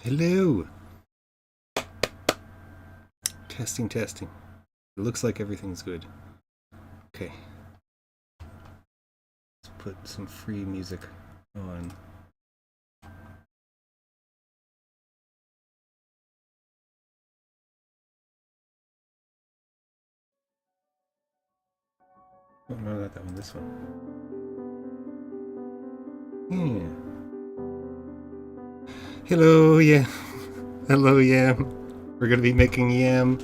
Hello. Testing, testing. It looks like everything's good. Okay. Let's put some free music on. Oh, no, not that one. This one. Yeah. Hello, yeah. Hello, yam. We're gonna be making yam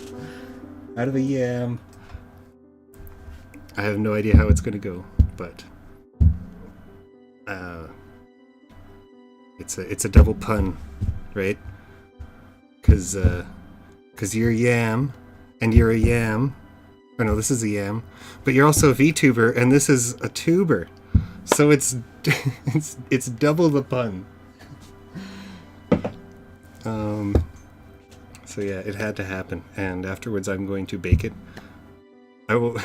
out of a yam. I have no idea how it's gonna go, but it's a double pun, right? Cause you're yam, and you're a yam. Oh no, this is a yam, but you're also a VTuber, and this is a tuber. So it's it's double the pun. So yeah, it had to happen, and afterwards I'm going to bake it. I will.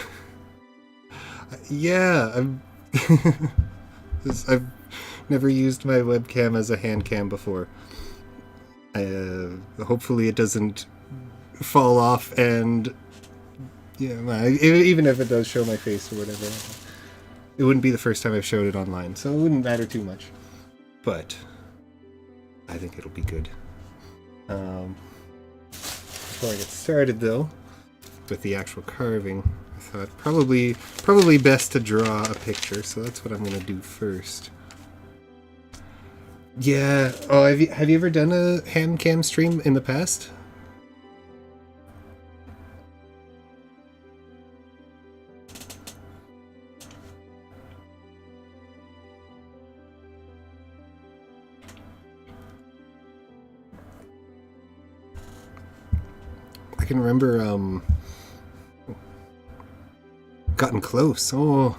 Yeah, I've never used my webcam as a hand cam before. Hopefully it doesn't fall off, and yeah, even if it does show my face or whatever, it wouldn't be the first time I've showed it online, so it wouldn't matter too much. But I think it'll be good. Before I get started, though, with the actual carving, I thought probably best to draw a picture, so that's what I'm going to do first. Yeah. Oh, have you ever done a hand cam stream in the past? I can remember gotten close. Oh.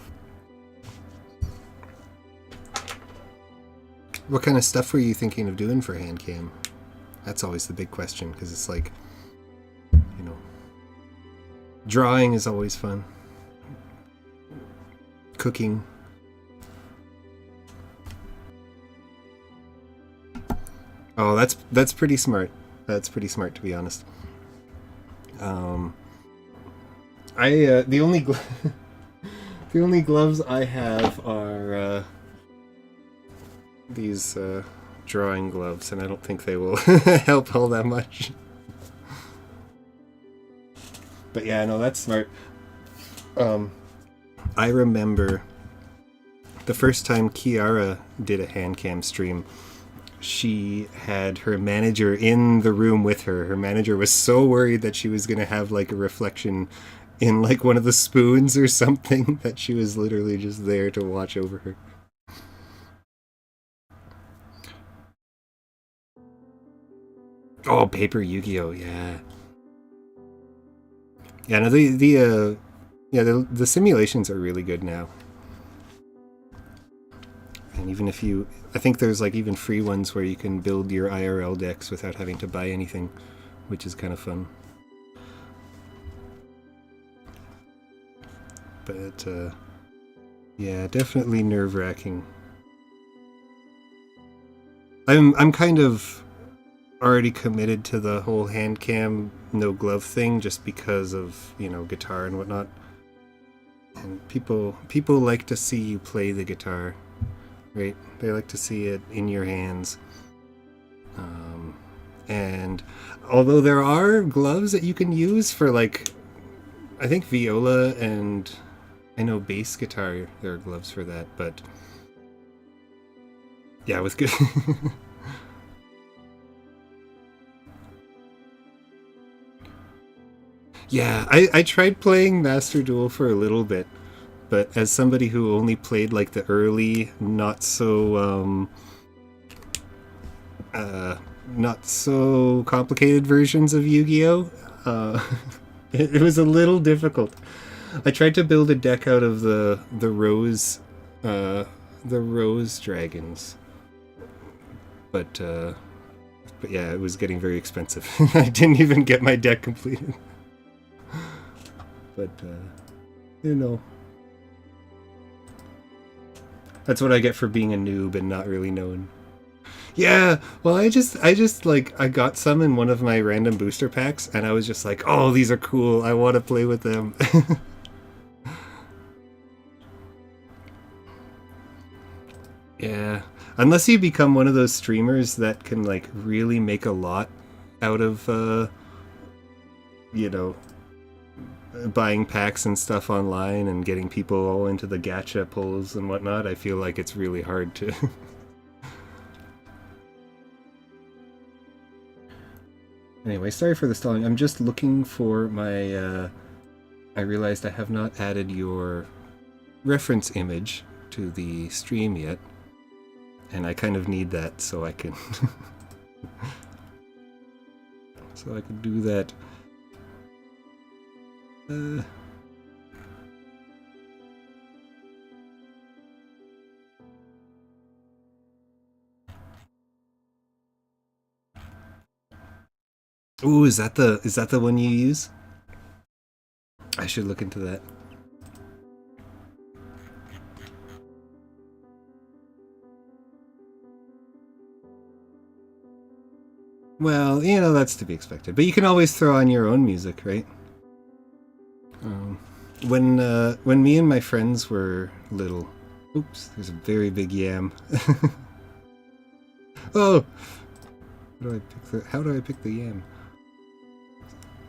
What kind of stuff were you thinking of doing for hand cam? That's always the big question, because it's like, you know, drawing is always fun. Cooking. Oh, that's pretty smart. That's pretty smart, to be honest. The only the only gloves I have are these drawing gloves, and I don't think they will help all that much. But yeah, no, that's smart. I remember the first time Kiara did a hand cam stream. She had her manager in the room with her. Her manager was so worried that she was going to have like a reflection in like one of the spoons or something that she was literally just there to watch over her. Oh, paper Yu-Gi-Oh, yeah. Yeah, no, the simulations are really good now. And even if you, I think there's like even free ones where you can build your IRL decks without having to buy anything, which is kind of fun. But yeah, definitely nerve-wracking. I'm kind of already committed to the whole hand cam no glove thing just because of, you know, guitar and whatnot. And people like to see you play the guitar, right? They like to see it in your hands. And although there are gloves that you can use for, like, I think viola and I know bass guitar, there are gloves for that, but yeah, with good. Yeah, I tried playing Master Duel for a little bit, but as somebody who only played like the early, not so complicated versions of Yu-Gi-Oh, it was a little difficult. I tried to build a deck out of uh, the rose dragons, but yeah, it was getting very expensive. I didn't even get my deck completed. But you know, that's what I get for being a noob and not really knowing. Yeah, well, I just like I got some in one of my random booster packs, and I was just like, oh, these are cool. I want to play with them. Yeah, unless you become one of those streamers that can like really make a lot out of, you know, buying packs and stuff online and getting people all into the gacha pulls and whatnot. I feel like it's really hard to. Anyway, sorry for the stalling. I'm just looking for my, I realized I have not added your reference image to the stream yet. And I kind of need that so I can... so I can do that. Ooh, is that the one you use? I should look into that. Well, you know, that's to be expected. But you can always throw on your own music, right? When me and my friends were little... Oops, there's a very big yam. Oh! How do I pick the yam?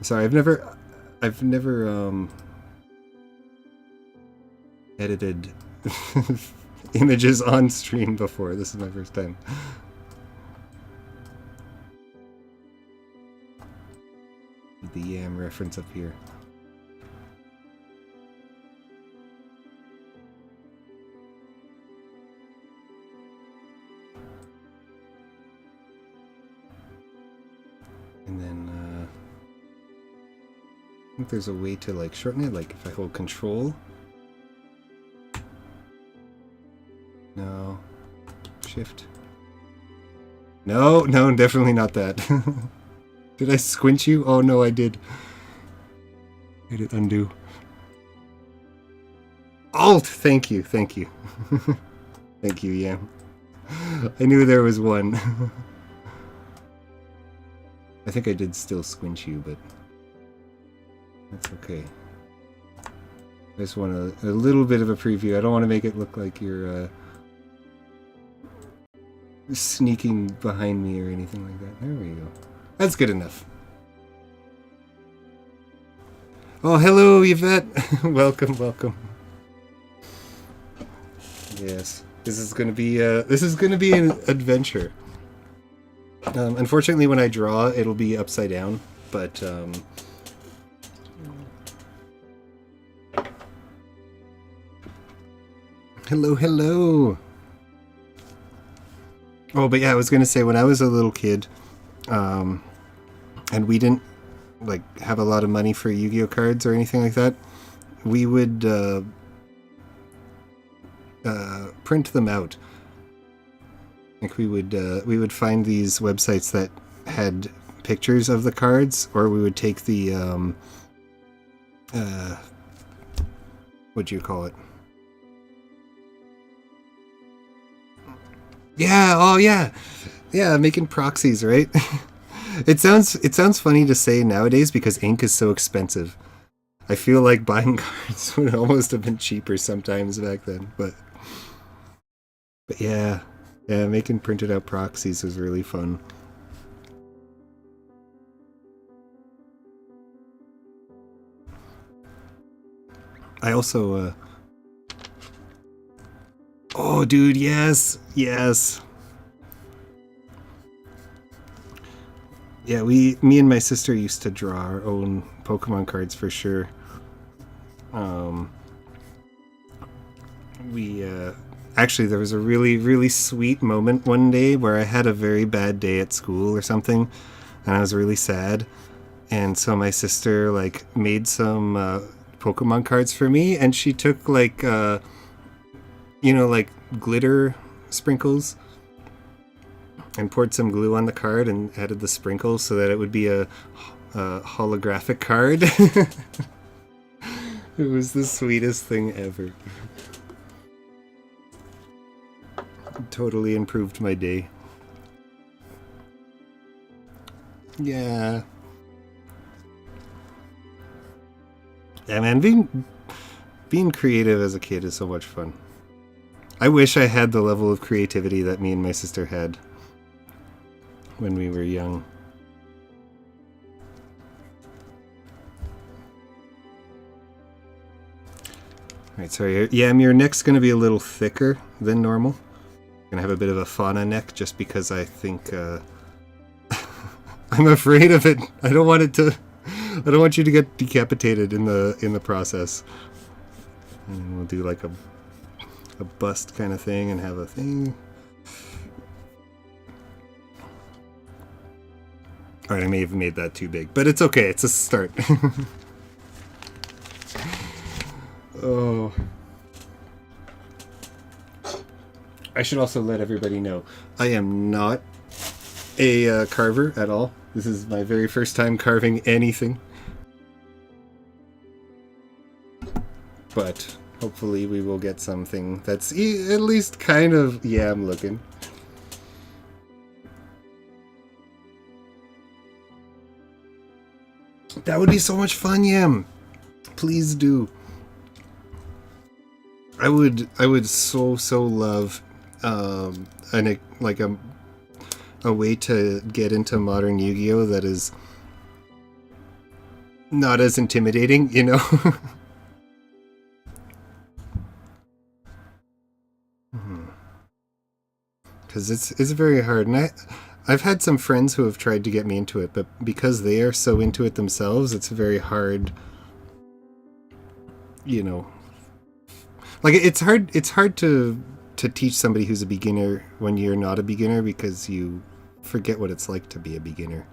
Sorry, I've never edited images on stream before. This is my first time. The yam reference up here. And then I think there's a way to like shorten it, like if I hold control. No. Shift. No, definitely not that. Did I squint you? Oh no, I did. Hit it undo. Alt! Thank you. Thank you, Yam. I knew there was one. I think I did still squint you, but that's okay. I just want a little bit of a preview. I don't want to make it look like you're sneaking behind me or anything like that. There we go. That's good enough. Oh, hello, Yvette. Welcome. Yes, this is gonna be an adventure. Unfortunately, when I draw, it'll be upside down. But hello. Oh, but yeah, I was gonna say when I was a little kid. And we didn't like have a lot of money for Yu-Gi-Oh cards or anything like that. We would print them out. Like we would find these websites that had pictures of the cards, or we would take the what do you call it? Yeah, oh yeah. Yeah, making proxies, right? It sounds funny to say nowadays because ink is so expensive. I feel like buying cards would almost have been cheaper sometimes back then, but yeah, making printed out proxies was really fun. I also oh dude, yes. Yeah, me and my sister used to draw our own Pokemon cards for sure. Actually, there was a really sweet moment one day where I had a very bad day at school or something, and I was really sad. And so my sister like made some Pokemon cards for me, and she took like like glitter sprinkles and poured some glue on the card and added the sprinkles so that it would be a holographic card. It was the sweetest thing ever. Totally improved my day. Yeah. Yeah, man, being creative as a kid is so much fun. I wish I had the level of creativity that me and my sister had when we were young. Alright, sorry. Yeah, your neck's going to be a little thicker than normal. Going to have a bit of a fauna neck just because I think... I'm afraid of it. I don't want it to... I don't want you to get decapitated in the process. And we'll do like a bust kind of thing and have a thing. Alright, I may have made that too big, but it's okay. It's a start. Oh. I should also let everybody know, I am not a carver at all. This is my very first time carving anything. But hopefully we will get something that's at least kind of yam looking. That would be so much fun, Yam. Please do. I would so love like a way to get into modern Yu-Gi-Oh that is not as intimidating, you know. Because it's very hard, and I've had some friends who have tried to get me into it, but because they are so into it themselves, it's very hard, you know. Like, it's hard to teach somebody who's a beginner when you're not a beginner, because you forget what it's like to be a beginner.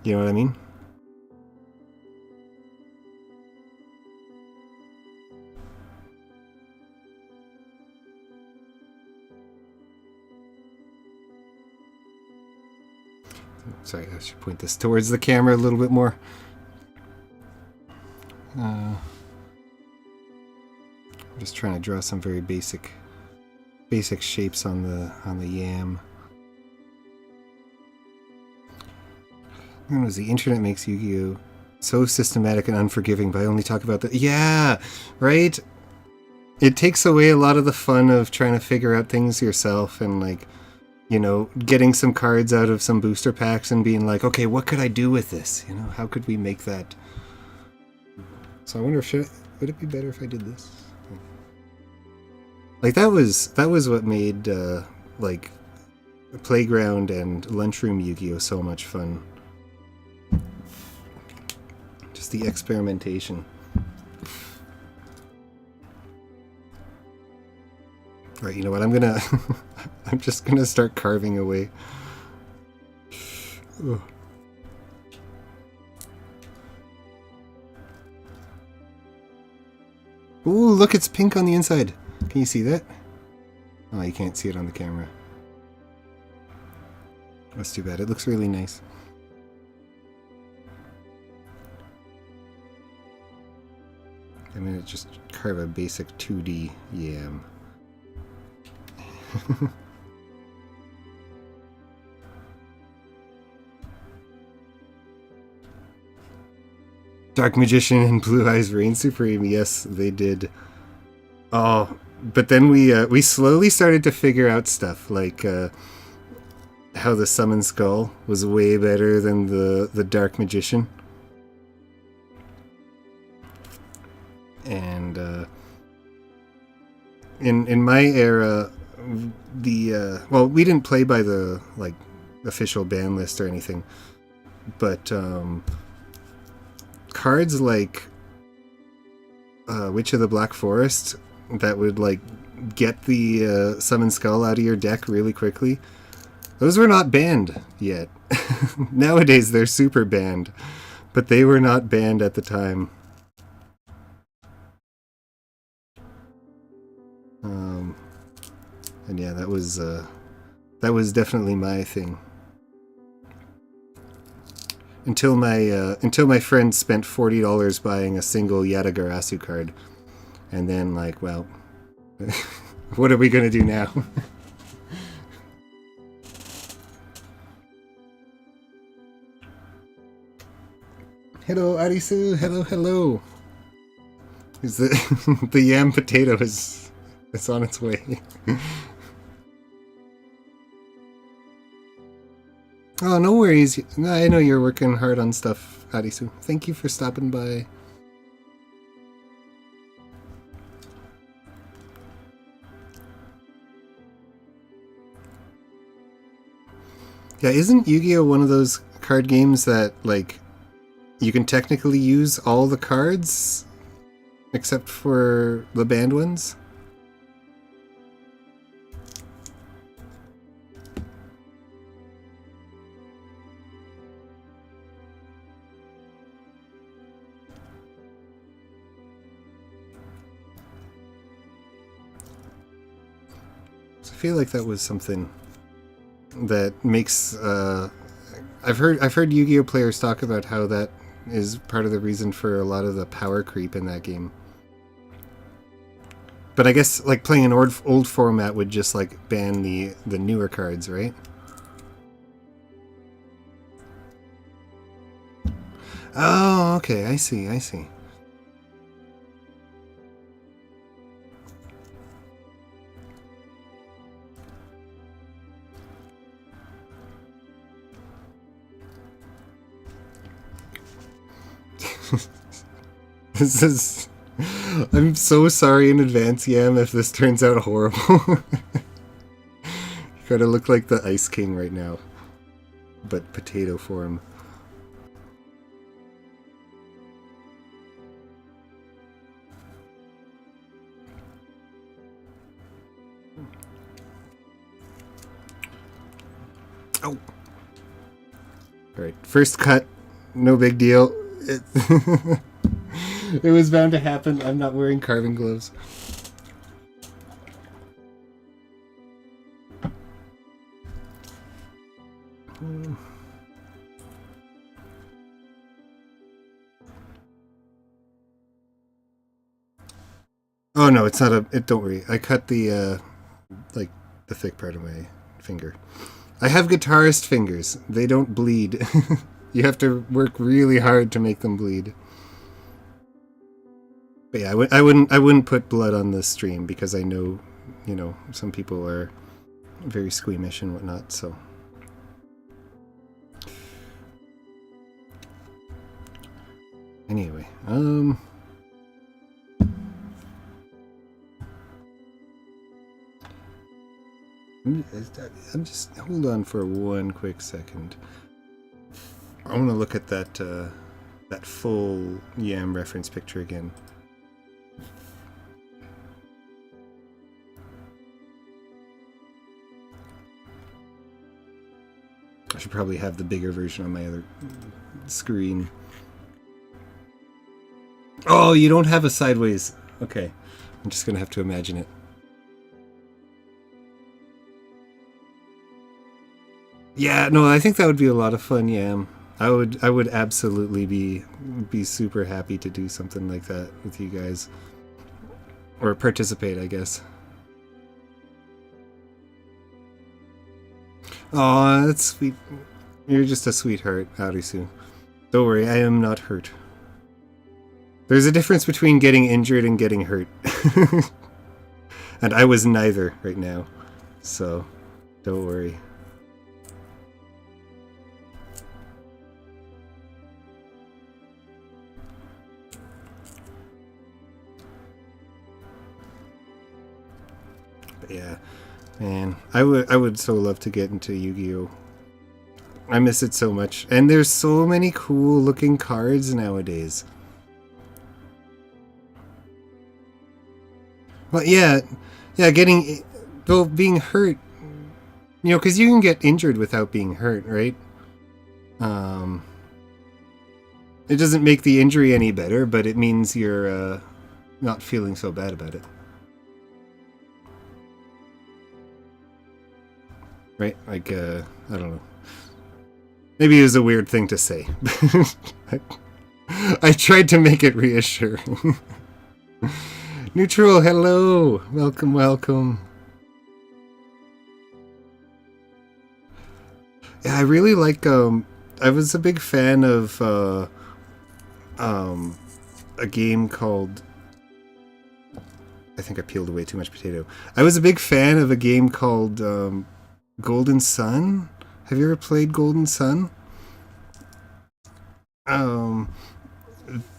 You know what I mean? Sorry, I should point this towards the camera a little bit more. I'm just trying to draw some very basic shapes on the yam. When was the internet makes Yu-Gi-Oh so systematic and unforgiving by only talk about the... Yeah, right? It takes away a lot of the fun of trying to figure out things yourself and, like, you know, getting some cards out of some booster packs and being like, okay, what could I do with this? You know, how could we make that? So I wonder if would it be better if I did this? Like, that was what made like Playground and Lunchroom Yu-Gi-Oh so much fun. Just the experimentation. Alright, you know what? I'm just gonna start carving away. Ugh. Ooh, look, it's pink on the inside. Can you see that? Oh, you can't see it on the camera. That's too bad. It looks really nice. I'm gonna just carve a basic 2D yam. Dark Magician and Blue Eyes Reign Supreme. Yes, they did. Oh, but then we slowly started to figure out stuff like how the Summon Skull was way better than the Dark Magician. And in my era, well, we didn't play by the like official ban list or anything, but cards like Witch of the Black Forest that would like get the Summon Skull out of your deck really quickly, those were not banned yet. Nowadays they're super banned, but they were not banned at the time. And yeah, that was definitely my thing. Until my friend spent $40 buying a single Yatagarasu card, and then like, well, what are we gonna do now? Hello, Arisu. Hello, hello. Is the the yam potato is on its way? Oh, no worries. I know you're working hard on stuff, Arisu. Thank you for stopping by. Yeah, isn't Yu-Gi-Oh one of those card games that, like, you can technically use all the cards except for the banned ones? So I feel like that was something that makes I've heard Yu-Gi-Oh players talk about how that is part of the reason for a lot of the power creep in that game. But I guess like playing an old format would just like ban the newer cards, right? Oh, okay, I see. This is... I'm so sorry in advance, Yam, if this turns out horrible. You gotta look like the Ice King right now, but potato form. Oh! Alright, first cut, no big deal. It was bound to happen. I'm not wearing carving gloves. Oh no, it's not a... don't worry. I cut the, like, the thick part of my finger. I have guitarist fingers. They don't bleed. You have to work really hard to make them bleed. But yeah, I wouldn't put blood on this stream because I know, you know, some people are very squeamish and whatnot, so... Anyway, I'm just... Hold on for one quick second. I want to look at that, that full Yam reference picture again. I should probably have the bigger version on my other screen. Oh, you don't have a sideways. Okay. I'm just gonna have to imagine it. Yeah, no, I think that would be a lot of fun, Yam. I would absolutely be super happy to do something like that with you guys. Or participate, I guess. Aw, that's sweet. You're just a sweetheart, Arisu. Don't worry, I am not hurt. There's a difference between getting injured and getting hurt. And I was neither right now. So, don't worry. But yeah, man, I would so love to get into Yu-Gi-Oh! I miss it so much. And there's so many cool looking cards nowadays. Well, yeah, being hurt, you know, because you can get injured without being hurt, right? It doesn't make the injury any better, but it means you're not feeling so bad about it. Right? Like, I don't know. Maybe it was a weird thing to say. I tried to make it reassuring. Neutral, hello! Welcome, welcome. Yeah, I really like, I was a big fan of, a game called... I think I peeled away too much potato. I was a big fan of a game called Golden Sun. Have you ever played Golden Sun?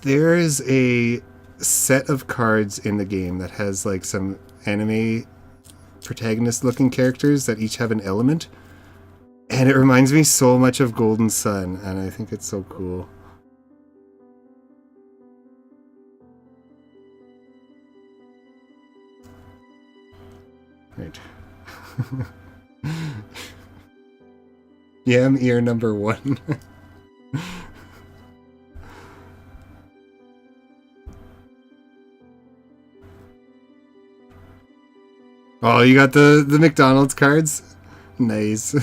There is a set of cards in the game that has like some anime protagonist looking characters that each have an element, and it reminds me so much of Golden Sun, and I think it's so cool. Right. Yam ear number 1. Oh, you got the McDonald's cards? Nice.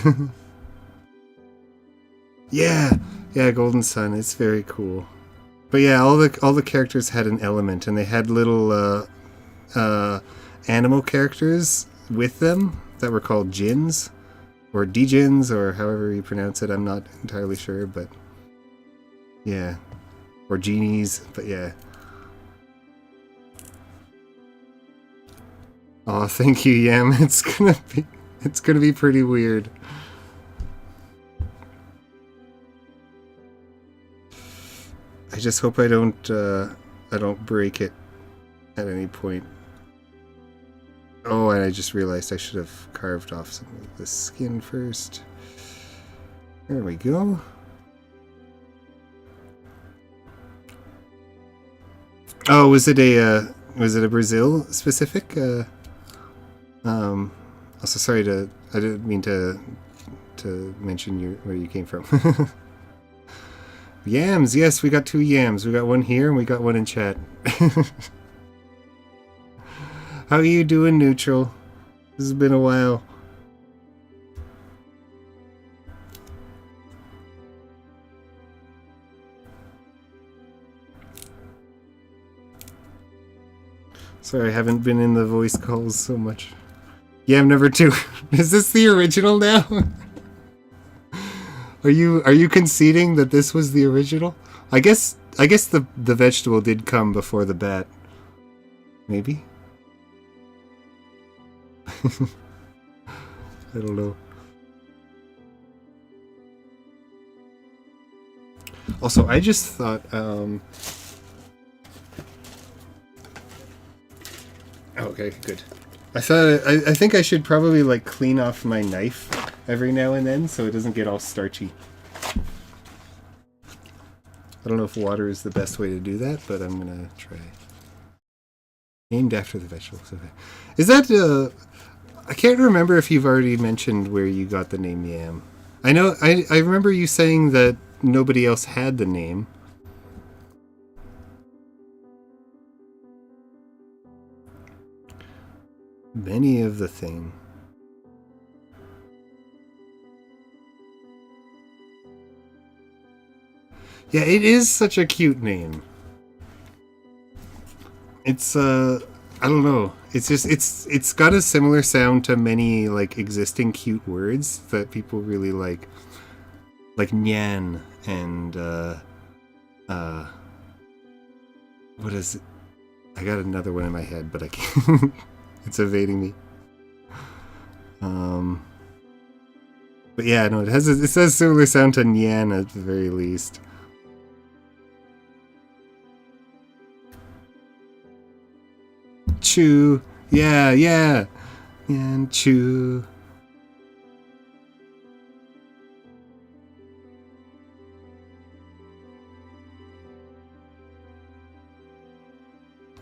Yeah, Golden Sun. It's very cool. But yeah, all the characters had an element, and they had little animal characters with them that were called djinns, or djinns, or however you pronounce it. I'm not entirely sure, but yeah, or genies. But yeah. Oh, thank you, Yam. It's gonna be pretty weird. I just hope I don't break it at any point. Oh, and I just realized I should have carved off some of the skin first. There we go. Oh, was it a Brazil specific? Also, sorry I didn't mean to mention where you came from. Yams, yes, we got 2 yams. We got one here and we got one in chat. How are you doing, Neutral? This has been a while. Sorry, I haven't been in the voice calls so much. Yam number 2. Is this the original now? Are you conceding that this was the original? I guess the vegetable did come before the bat. Maybe? I don't know. Also, I just thought okay, good. I think I should probably like clean off my knife every now and then so it doesn't get all starchy. I don't know if water is the best way to do that, but I'm gonna try. Named after the vegetables. Okay. Is that I can't remember if you've already mentioned where you got the name Yam. I know I remember you saying that nobody else had the name. Many of the thing. Yeah, it is such a cute name. It's I don't know. It's just it's got a similar sound to many like existing cute words that people really like nyan and what is it? I got another one in my head, but I can't. It's evading me. But yeah, no, it says similar sound to nyan at the very least. Chew. Yeah. And chew.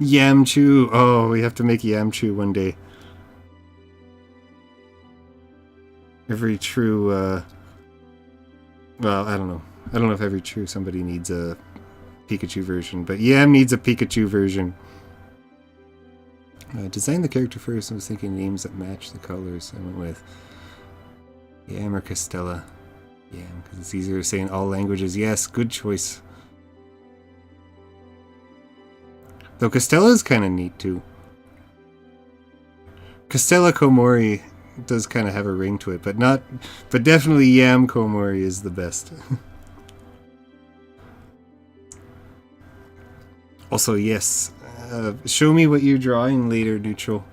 Yam chew. Oh, we have to make yam chew one day. Every true, well, I don't know. I don't know if every true somebody needs a Pikachu version, but Yam needs a Pikachu version. Design the character first. I was thinking names that match the colors. I went with Yam or Castella. Yam, because it's easier to say in all languages. Yes, good choice. Though Castella is kind of neat too. Castella Komori does kind of have a ring to it, but definitely Yam Komori is the best. Also, yes, show me what you're drawing later, Neutral.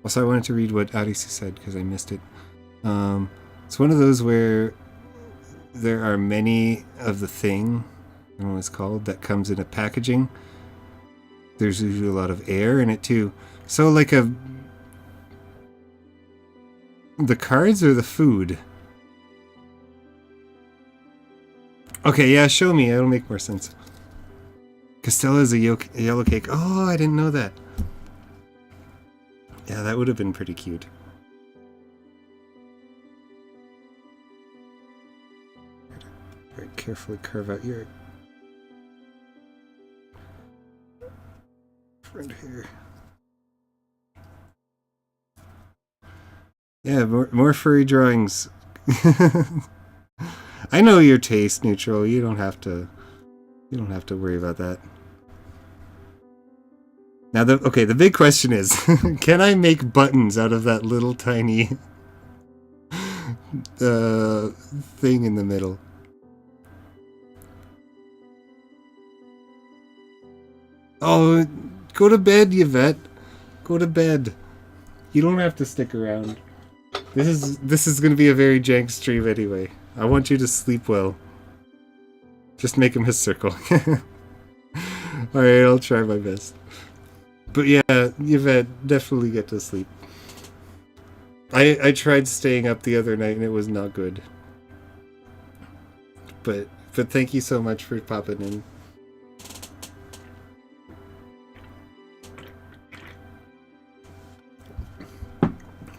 Also, I wanted to read what Arisu said because I missed it. It's one of those where there are many of the thing, I don't know what it's called, that comes in a packaging. There's usually a lot of air in it too. So like the cards or the food? Okay, yeah, show me. It'll make more sense. Castella is a yellow cake. Oh, I didn't know that. Yeah, that would have been pretty cute. Very carefully carve out your front here. Yeah, more furry drawings. I know your taste, Neutral. You don't have to worry about that. Now, the big question is, can I make buttons out of that little tiny thing in the middle? Oh, go to bed, Yvette. Go to bed. You don't have to stick around. This is going to be a very jank stream anyway. I want you to sleep well. Just make him a circle. Alright, I'll try my best. But yeah, Yvette, definitely get to sleep. I tried staying up the other night and it was not good. But thank you so much for popping in.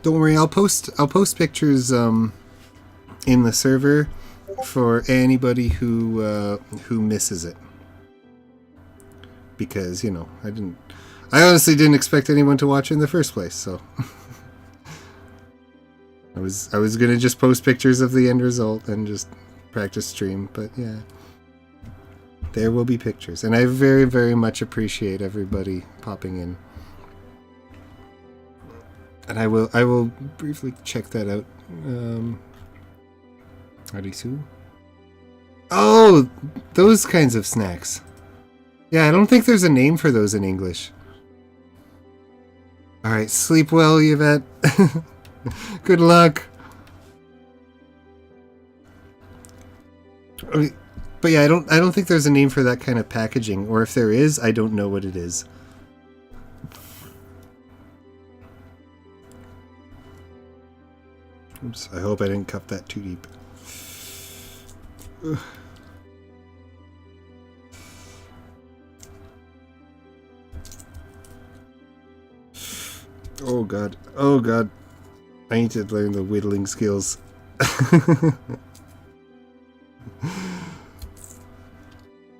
Don't worry, I'll post pictures in the server for anybody who misses it. Because, you know, I honestly didn't expect anyone to watch it in the first place, so I was gonna just post pictures of the end result and just practice stream, but yeah. There will be pictures. And I very, very much appreciate everybody popping in. And I will briefly check that out. Arisu? Oh, those kinds of snacks. Yeah, I don't think there's a name for those in English. Alright, sleep well, Yvette. Good luck. But yeah, I don't think there's a name for that kind of packaging, or if there is, I don't know what it is. Oops, I hope I didn't cup that too deep. Ugh. Oh god. Oh god. I need to learn the whittling skills.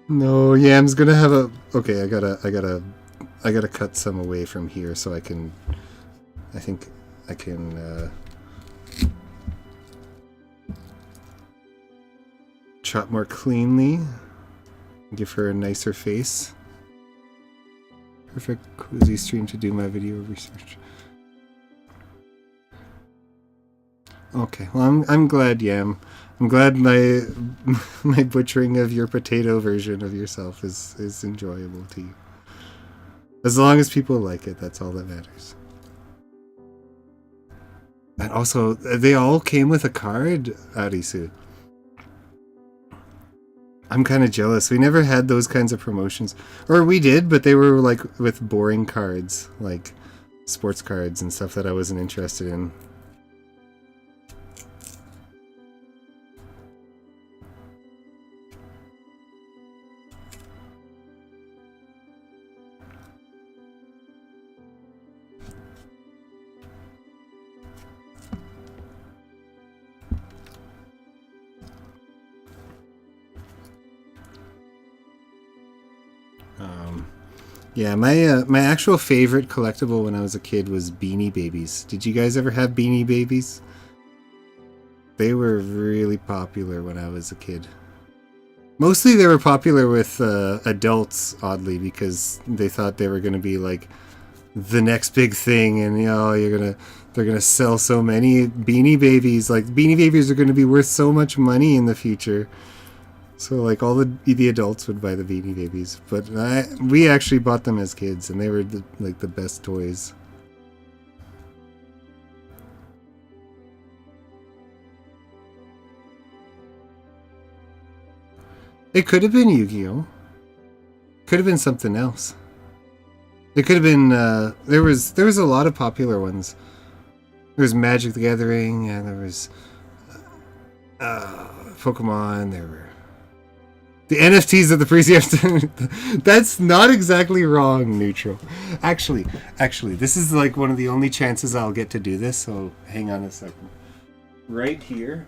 No, Yam's gonna have a... Okay, I gotta cut some away from here so I can... I think I can, chop more cleanly. Give her a nicer face. Perfect cozy stream to do my video research. Okay, well I'm glad, Yam. I'm glad my butchering of your potato version of yourself is enjoyable to you. As long as people like it, that's all that matters. And also, they all came with a card, Arisu. I'm kind of jealous. We never had those kinds of promotions. Or we did, but they were like with boring cards, like sports cards and stuff that I wasn't interested in. Yeah, my actual favorite collectible when I was a kid was Beanie Babies. Did you guys ever have Beanie Babies? They were really popular when I was a kid. Mostly they were popular with adults, oddly, because they thought they were going to be like the next big thing, and you know, they're gonna sell so many Beanie Babies. Like Beanie Babies are going to be worth so much money in the future. So like all the adults would buy the Beanie Babies, but we actually bought them as kids, and they were like the best toys. It could have been Yu-Gi-Oh! Could have been something else. It could have been there was a lot of popular ones. There was Magic the Gathering, and there was Pokemon. There were the NFTs of the previous. That's not exactly wrong, Neutral. Actually, this is like one of the only chances I'll get to do this. So hang on a second. Right here.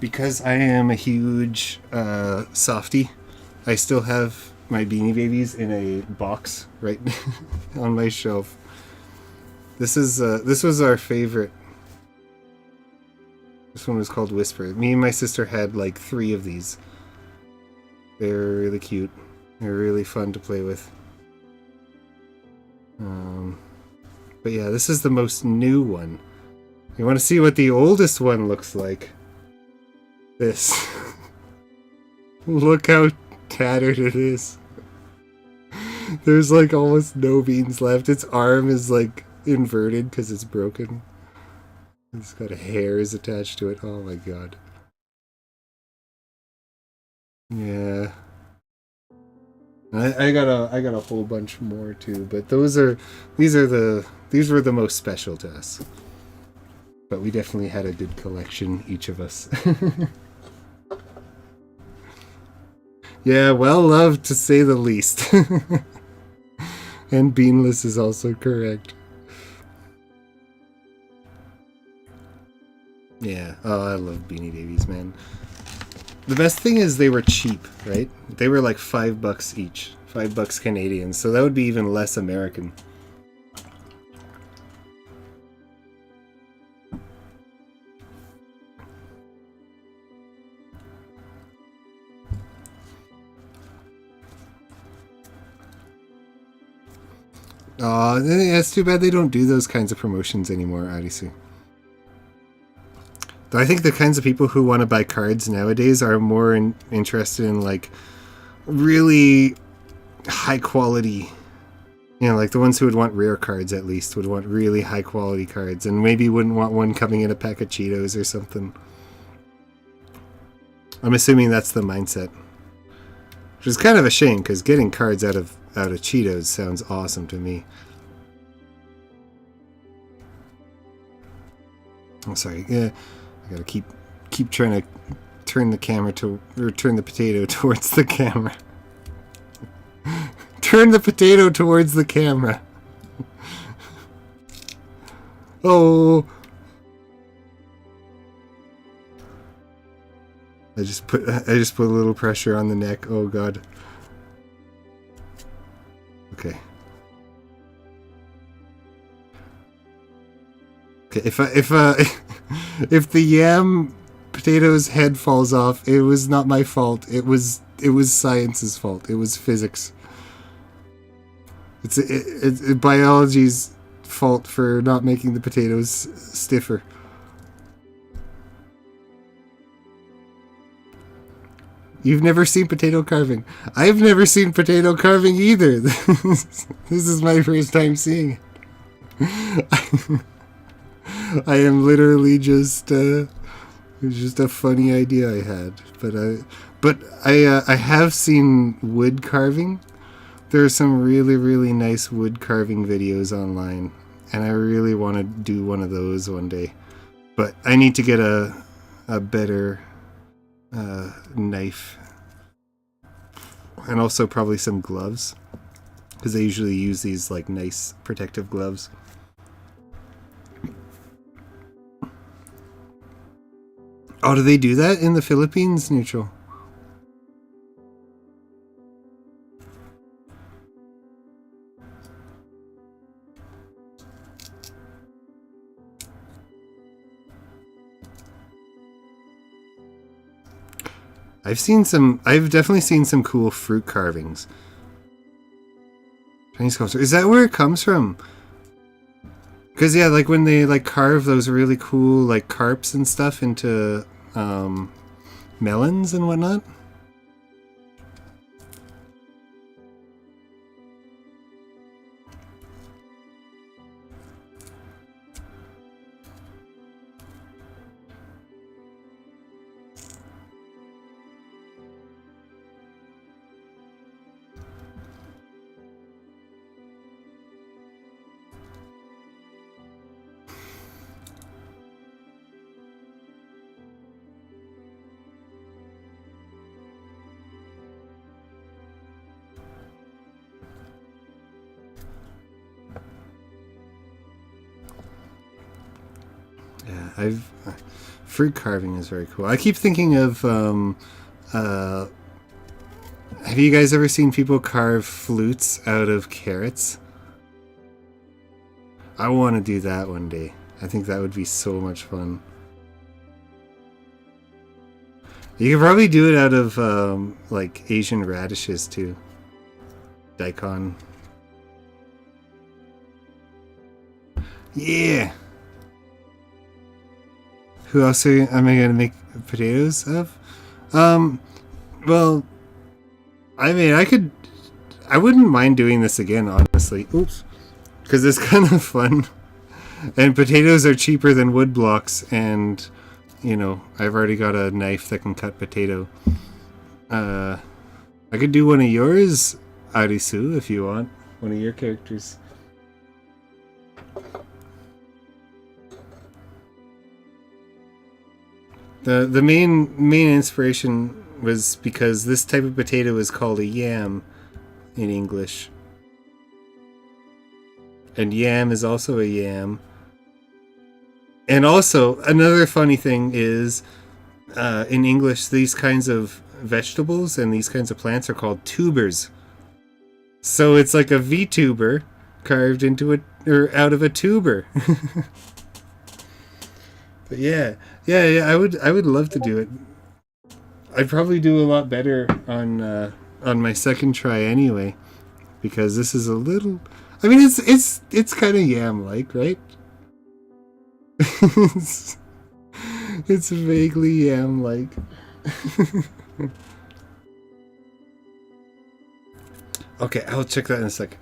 Because I am a huge softie, I still have my Beanie Babies in a box right on my shelf. This was our favorite. This one was called Whisper. Me and my sister had like 3 of these. They were really cute. They were really fun to play with. But yeah, this is the most new one. You want to see what the oldest one looks like? This. Look how tattered it is. There's like almost no beans left. Its arm is like inverted because it's broken. It's got hairs attached to it. Oh my god. Yeah. I got a whole bunch more too, but these were the most special to us. But we definitely had a good collection, each of us. Yeah, well loved to say the least. And beanless is also correct. Yeah, oh, I love Beanie Babies, man. The best thing is they were cheap, right? They were like $5 each. $5 Canadian, so that would be even less American. Aw, it's too bad they don't do those kinds of promotions anymore, Odyssey. Though I think the kinds of people who want to buy cards nowadays are more interested in, like, really high quality. You know, like the ones who would want rare cards at least would want really high quality cards, and maybe wouldn't want one coming in a pack of Cheetos or something. I'm assuming that's the mindset. Which is kind of a shame, because getting cards out of Cheetos sounds awesome to me. I'm sorry. Yeah, I gotta keep trying to turn the camera turn the potato towards the camera. Turn the potato towards the camera. Oh. I just put a little pressure on the neck. Oh god. Okay. Okay, if the yam potato's head falls off, it was not my fault. It was science's fault. It was physics. It's biology's fault for not making the potatoes stiffer. You've never seen potato carving. I've never seen potato carving either. This is my first time seeing it. I am literally just it was just a funny idea I had. But I have seen wood carving. There are some really, really nice wood carving videos online, and I really want to do one of those one day. But I need to get a better knife, and also probably some gloves, because they usually use these like nice protective gloves. Oh, do they do that in the Philippines, Neutral? I've definitely seen some cool fruit carvings. Chinese sculpture. Is that where it comes from? Because yeah, like when they like carve those really cool like carps and stuff into melons and whatnot. Yeah, fruit carving is very cool. I keep thinking of have you guys ever seen people carve flutes out of carrots? I want to do that one day. I think that would be so much fun. You could probably do it out of like Asian radishes too. Daikon. Yeah. Who else am I gonna make potatoes of? Well, I mean, I wouldn't mind doing this again, honestly. Oops. Because it's kind of fun. And potatoes are cheaper than wood blocks, and, you know, I've already got a knife that can cut potato. I could do one of yours, Arisu, if you want. One of your characters. The main inspiration was because this type of potato is called a yam in English. And yam is also a yam. And also, another funny thing is, in English, these kinds of vegetables and these kinds of plants are called tubers. So it's like a Vtuber carved into a, or out of a tuber. But yeah, I would love to do it. I'd probably do a lot better on my second try anyway, because this is a little. I mean, it's kind of yam-like, right? it's vaguely yam-like. Okay, I'll check that in a second.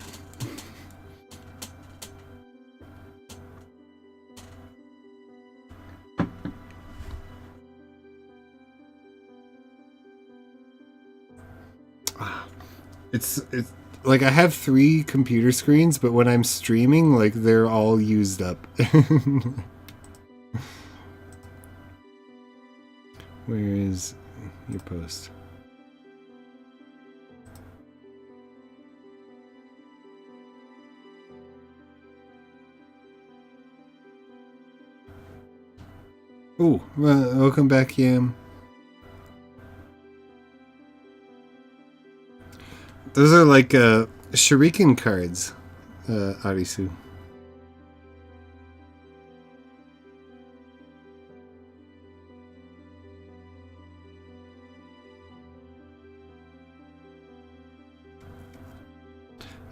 It's like I have 3 computer screens, but when I'm streaming, like they're all used up. Where is your post? Oh, welcome back, Yam. Those are like shuriken cards, Arisu.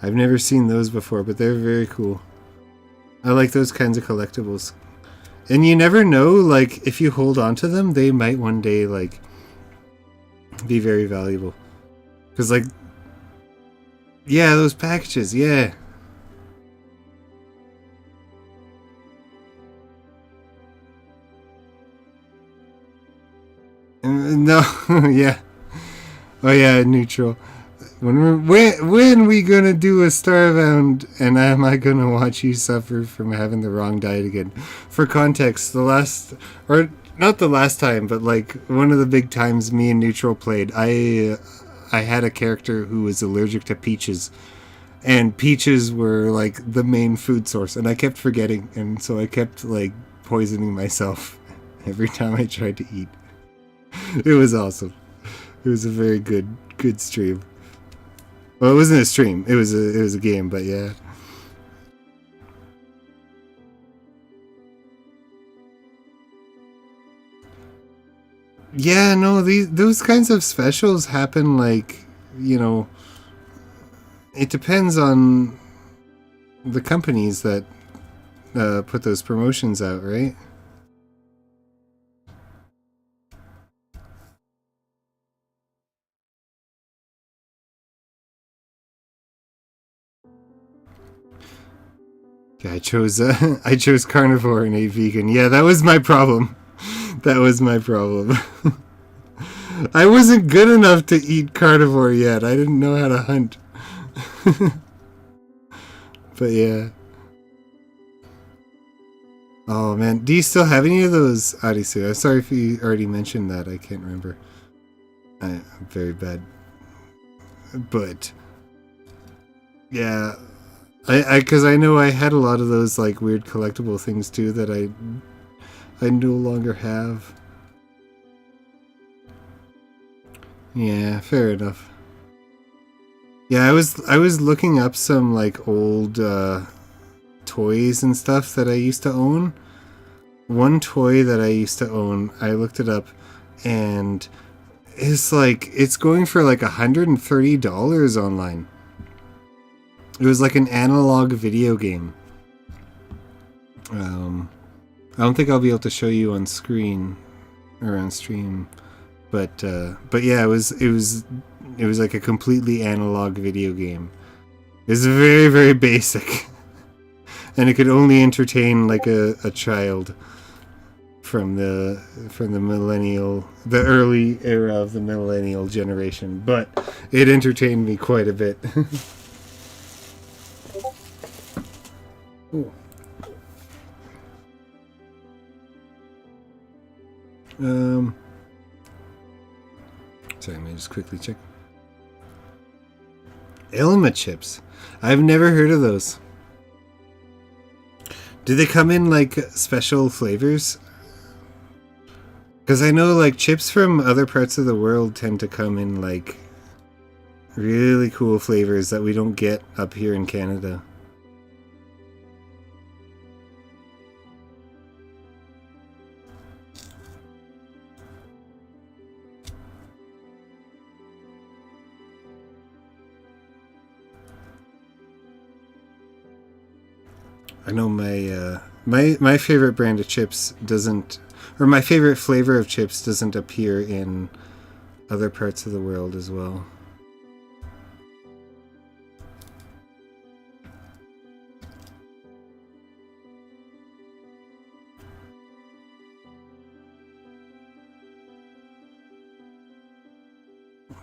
I've never seen those before, but they're very cool. I like those kinds of collectibles. And you never know, like, if you hold on to them, they might one day, like, be very valuable. Because, like, yeah, those packages, yeah. No, yeah. Oh yeah, neutral. When we gonna do a Starbound, and am I gonna watch you suffer from having the wrong diet again? For context, the last, or not the last time, but like one of the big times me and Neutral played, I had a character who was allergic to peaches, and peaches were like the main food source, and I kept forgetting, and so I kept like poisoning myself every time I tried to eat. It was awesome. It was a very good stream. Well, it wasn't a stream. It was a game, but yeah. Yeah, no, those kinds of specials happen like, you know, it depends on the companies that put those promotions out, right? Yeah, I chose carnivore and ate vegan. Yeah, that was my problem. That was my problem. I wasn't good enough to eat carnivore yet. I didn't know how to hunt. But yeah. Oh man, do you still have any of those Arisu? I'm sorry if you already mentioned that. I can't remember. I'm very bad. But yeah, because I know I had a lot of those like weird collectible things too that I no longer have. Yeah, fair enough. Yeah, I was looking up some like old toys and stuff that I used to own. One toy that I used to own, I looked it up, and it's going for like $130 online. It was like an analog video game. I don't think I'll be able to show you on screen or on stream, but yeah, it was like a completely analog video game. It's very, very basic, and it could only entertain like a child from the early era of the millennial generation, but it entertained me quite a bit. Ooh. Sorry, let me just quickly check. Elma chips. I've never heard of those. Do they come in like special flavors? Because I know like chips from other parts of the world tend to come in like really cool flavors that we don't get up here in Canada. I know my favorite brand of chips doesn't, or my favorite flavor of chips doesn't appear in other parts of the world as well.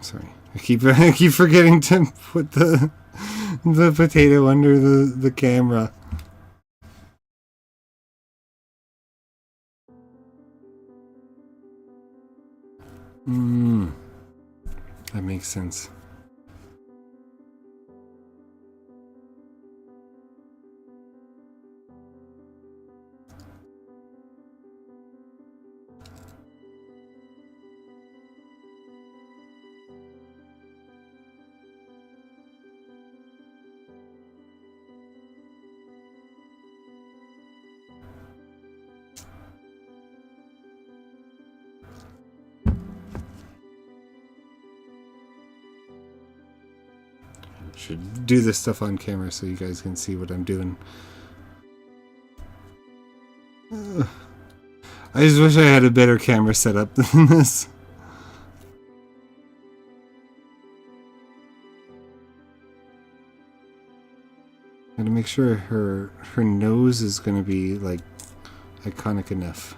Sorry, I keep forgetting to put the potato under the camera. That makes sense. Should do this stuff on camera so you guys can see what I'm doing. I just wish I had a better camera setup than this. Gotta make sure her nose is gonna be like iconic enough.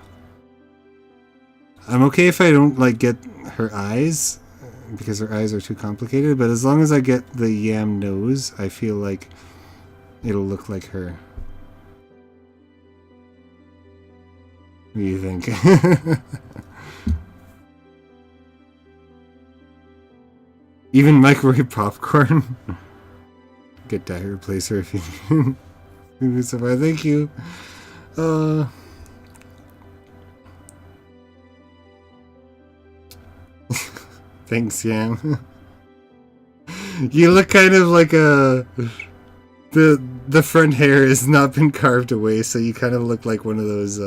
I'm okay if I don't like get her eyes, because her eyes are too complicated, but as long as I get the yam nose, I feel like it'll look like her. What do you think? Even microwave popcorn? Get dye replacer if you survive. Thank you. Thanks, Yam. You look kind of like the front hair has not been carved away, so you kind of look like one of those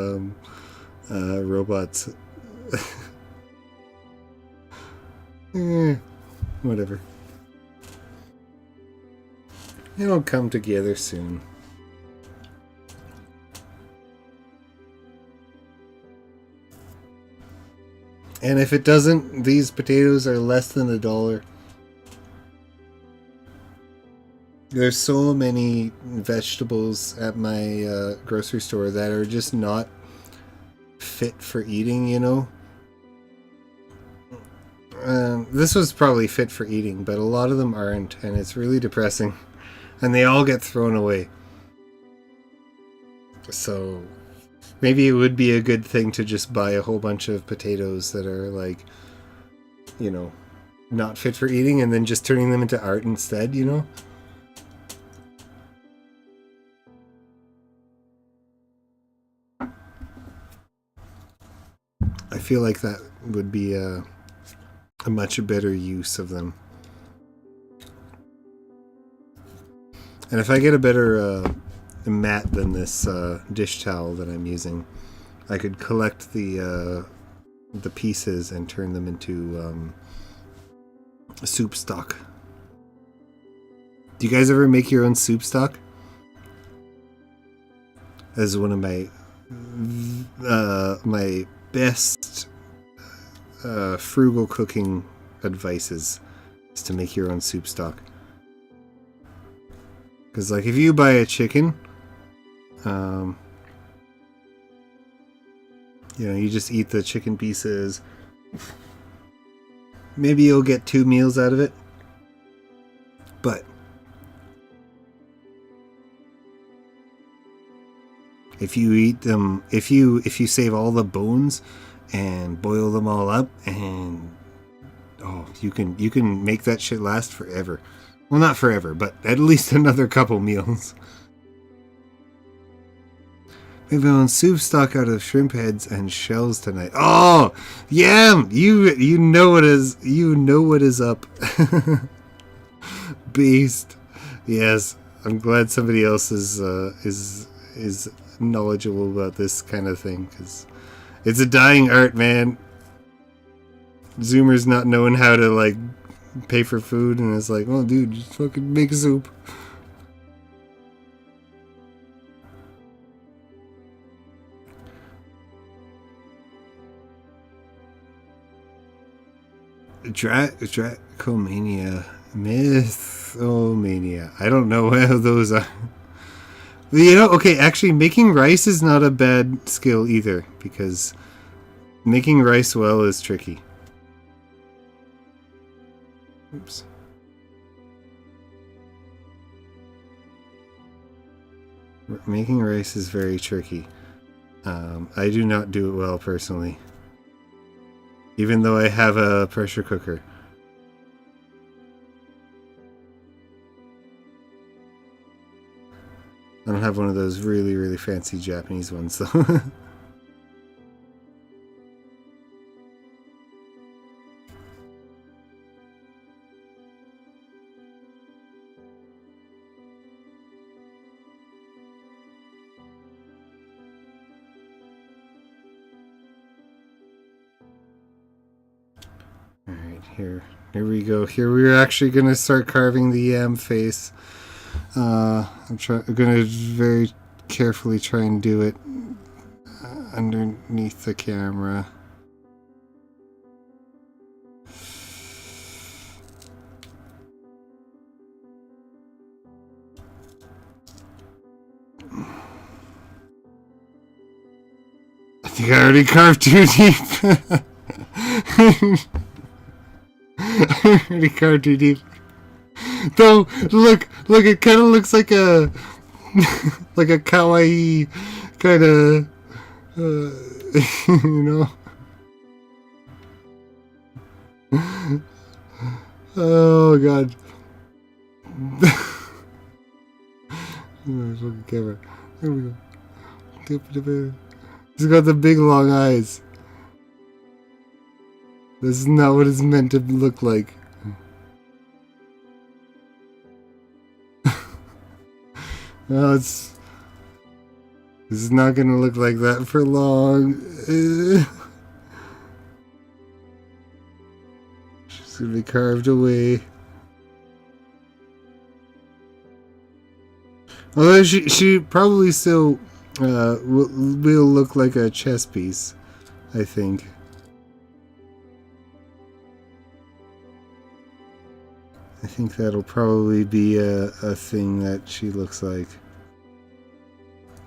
robots. Whatever. It'll come together soon. And if it doesn't, these potatoes are less than $1. There's so many vegetables at my grocery store that are just not fit for eating, you know? This was probably fit for eating, but a lot of them aren't, and it's really depressing. And they all get thrown away. So maybe it would be a good thing to just buy a whole bunch of potatoes that are like, you know, not fit for eating, and then just turning them into art instead, you know? I feel like that would be a much better use of them. And if I get a better mat than this dish towel that I'm using, I could collect the pieces and turn them into soup stock. Do you guys ever make your own soup stock? As one of my my best frugal cooking advices is to make your own soup stock. Because, like, if you buy a chicken, you know, you just eat the chicken pieces. Maybe you'll get 2 meals out of it. But if you eat them, if you save all the bones and boil them all up, and you can make that shit last forever. Well, not forever, but at least another couple meals. Maybe on soup stock out of shrimp heads and shells tonight. Oh, yeah, you know what is up. Beast. Yes, I'm glad somebody else is knowledgeable about this kind of thing, because it's a dying art, man. Zoomers not knowing how to, like, pay for food, and it's like, oh, dude, just fucking make soup. Dracomania. Mythomania. I don't know how those are. You know, okay, actually, making rice is not a bad skill either, because making rice well is tricky. Oops. Making rice is very tricky. I do not do it well, personally. Even though I have a pressure cooker. I don't have one of those really, really fancy Japanese ones, though. Alright, here we go. Here we're actually going to start carving the yam face. I'm going to very carefully try and do it underneath the camera. I think I already carved too deep. I already carved too deep. Though, look, it kind of looks like a like a kawaii kind of, you know. Oh god. Fucking camera. There we go. He's got the big long eyes. This is not what it's meant to look like. No, this is not gonna look like that for long. She's gonna be carved away. Although she probably still will look like a chess piece, I think. think that'll probably be a thing that she looks like.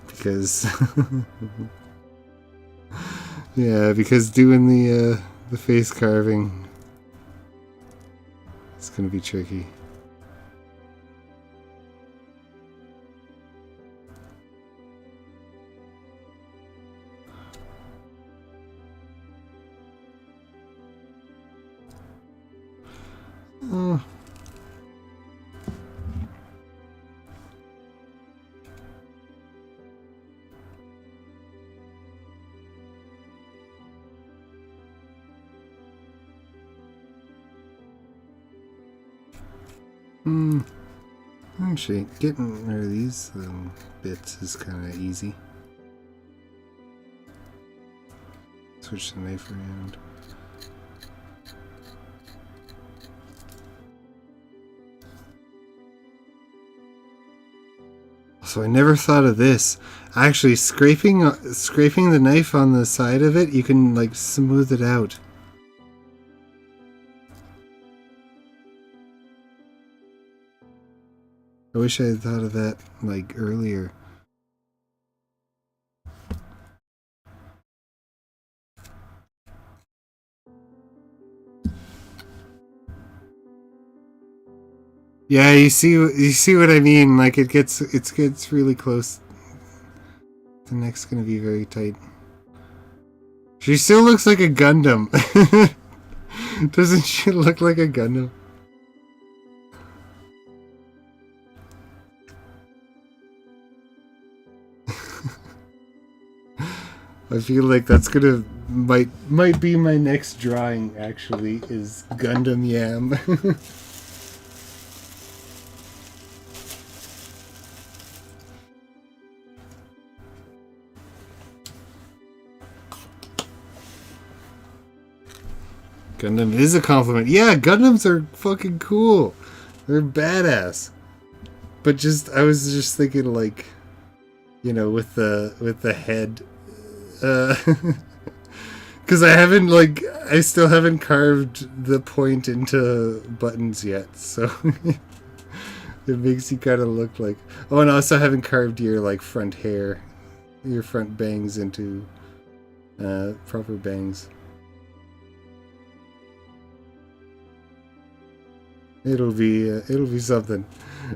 Because... yeah, because doing the face carving, it's gonna be tricky. Oh. Actually, getting rid of these bits is kind of easy. Switch the knife around. So I never thought of this. Actually, scraping the knife on the side of it, you can like smooth it out. I wish I had thought of that like earlier. Yeah, you see what I mean. Like it gets really close. The neck's gonna be very tight. She still looks like a Gundam. Doesn't she look like a Gundam? I feel like that's gonna might be my next drawing. Actually, is Gundam Yam. Gundam is a compliment. Yeah, Gundams are fucking cool. They're badass. But I was just thinking like, you know, with the head. Because I still haven't carved the point into buttons yet, so it makes you kind of look like. Oh, and I also haven't carved your like front hair, your front bangs into proper bangs. It'll be something.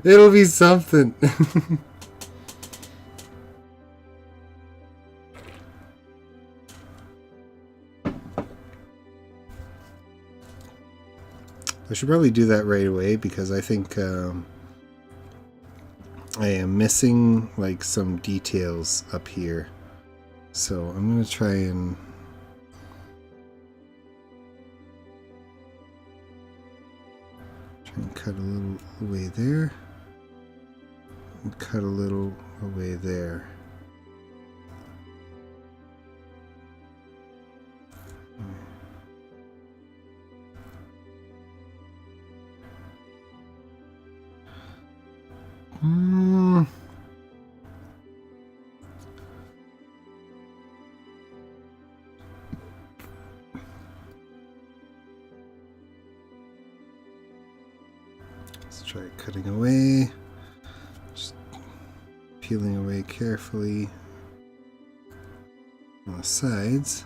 It'll be something. I should probably do that right away because I think I am missing like some details up here. So I'm gonna try and cut a little away there and cut a little away there. Let's try cutting away, just peeling away carefully on the sides.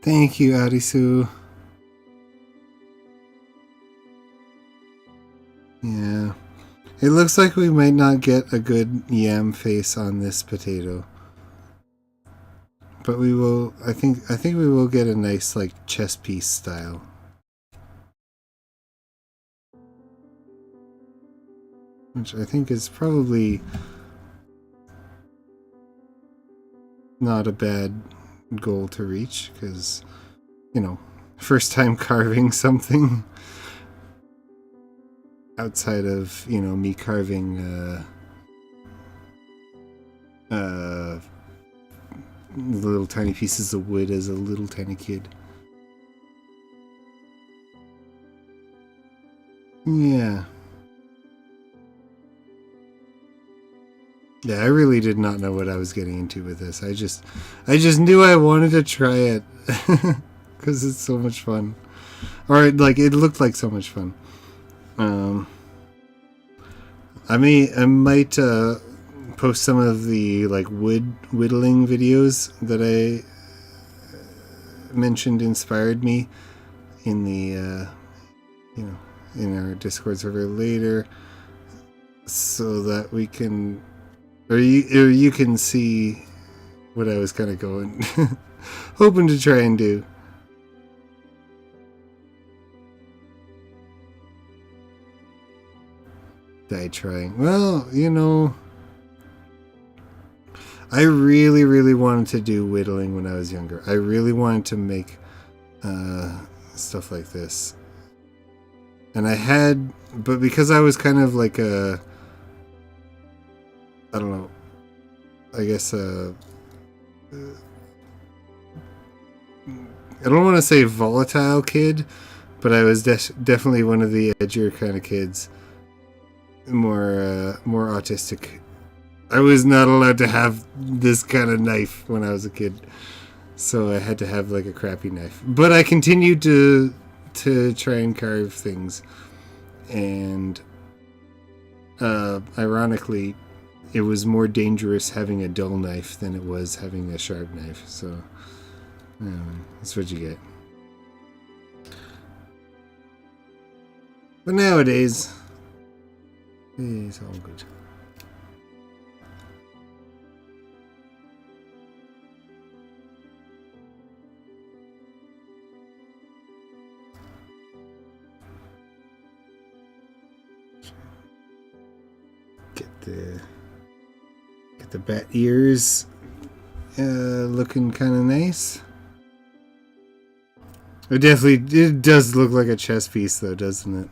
Thank you, Arisu. Yeah. It looks like we might not get a good yam face on this potato. But we will, I think we will get a nice like chess piece style. Which I think is probably not a bad goal to reach because, you know, first time carving something. Outside of, you know, me carving little tiny pieces of wood as a little tiny kid. Yeah. Yeah, I really did not know what I was getting into with this. I just knew I wanted to try it because it's so much fun. Or like it looked like so much fun. I might post some of the like wood whittling videos that I mentioned inspired me in the in our Discord server later, so that we can or you can see what I was kind of going hoping to try and do. Die trying. Well, I really, really wanted to do whittling when I was younger. I really wanted to make stuff like this. And I had, but because I was kind of like a, I don't know, I guess I don't want to say volatile kid, but I was definitely one of the edgier kind of kids. More autistic. I was not allowed to have this kind of knife when I was a kid, so I had to have like a crappy knife. But I continued to try and carve things, and ironically, it was more dangerous having a dull knife than it was having a sharp knife. So that's what you get. But nowadays, it's all good. Get the bat ears looking kind of nice. It does look like a chess piece though, doesn't it?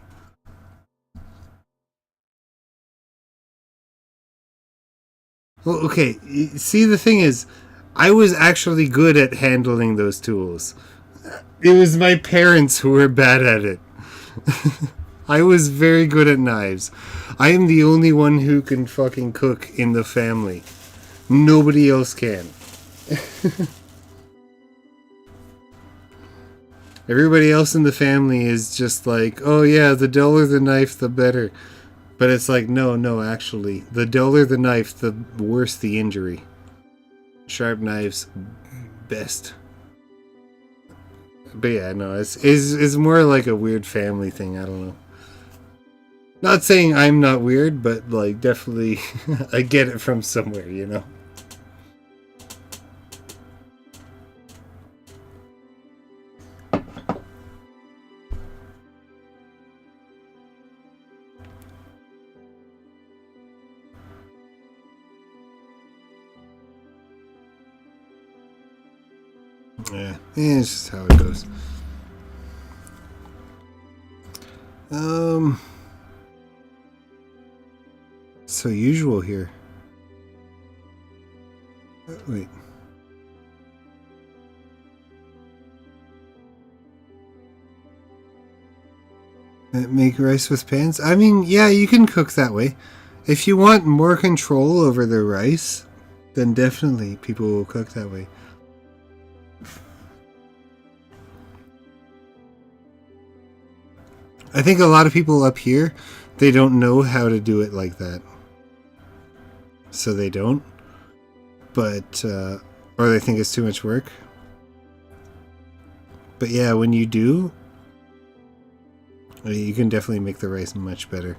Well, okay, see, the thing is, I was actually good at handling those tools. It was my parents who were bad at it. I was very good at knives. I am the only one who can fucking cook in the family. Nobody else can. Everybody else in the family is just like, oh yeah, the duller the knife, the better. But it's like, no, actually. The duller the knife, the worse the injury. Sharp knives, best. But yeah, no, it's more like a weird family thing, I don't know. Not saying I'm not weird, but like definitely I get it from somewhere, you know? Yeah, it's just how it goes. So usual here. Wait. Make rice with pans? I mean, yeah, you can cook that way. If you want more control over the rice, then definitely people will cook that way. I think a lot of people up here, they don't know how to do it like that. So they don't. But, or they think it's too much work. But yeah, when you do, you can definitely make the rice much better.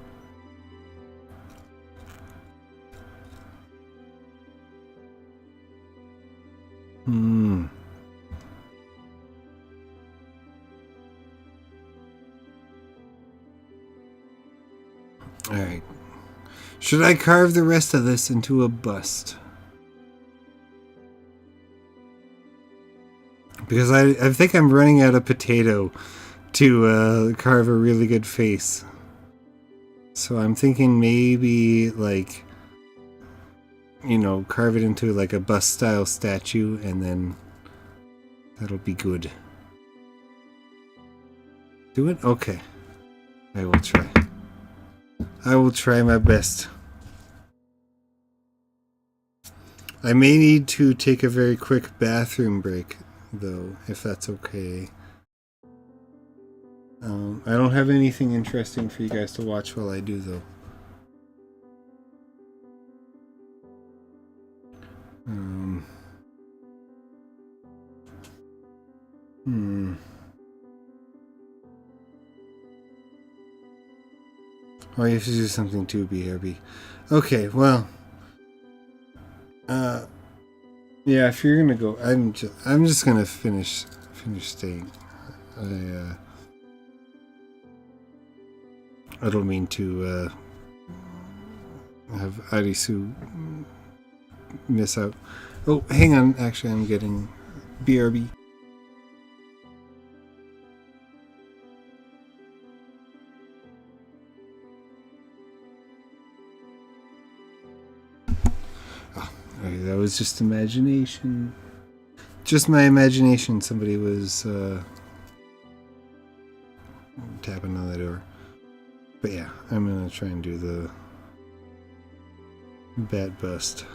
Alright. Should I carve the rest of this into a bust? Because I think I'm running out of potato to carve a really good face. So I'm thinking maybe, like, you know, carve it into like a bust style statue, and then that'll be good. Do it? Okay. I will try. I will try my best. I may need to take a very quick bathroom break, though, if that's okay. I don't have anything interesting for you guys to watch while I do, though. Oh, you have to do something too, BRB. Okay, well, yeah. If you're gonna go, I'm just gonna finish staying. I don't mean to have Arisu miss out. Oh, hang on. Actually, I'm getting BRB. Oh, okay, that was just imagination. Just my imagination. Somebody was tapping on the door. But yeah, I'm gonna try and do the bat bust.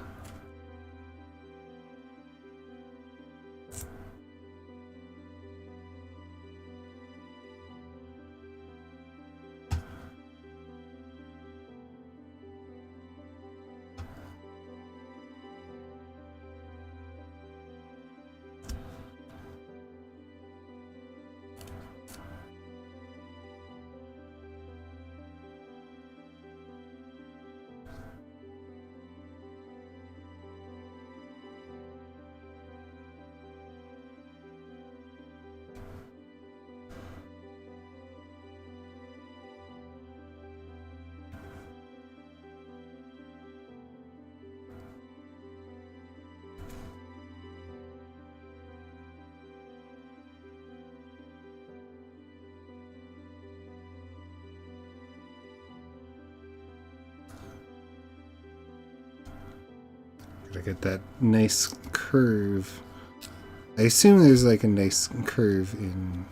Gotta get that nice curve. I assume there's like a nice curve in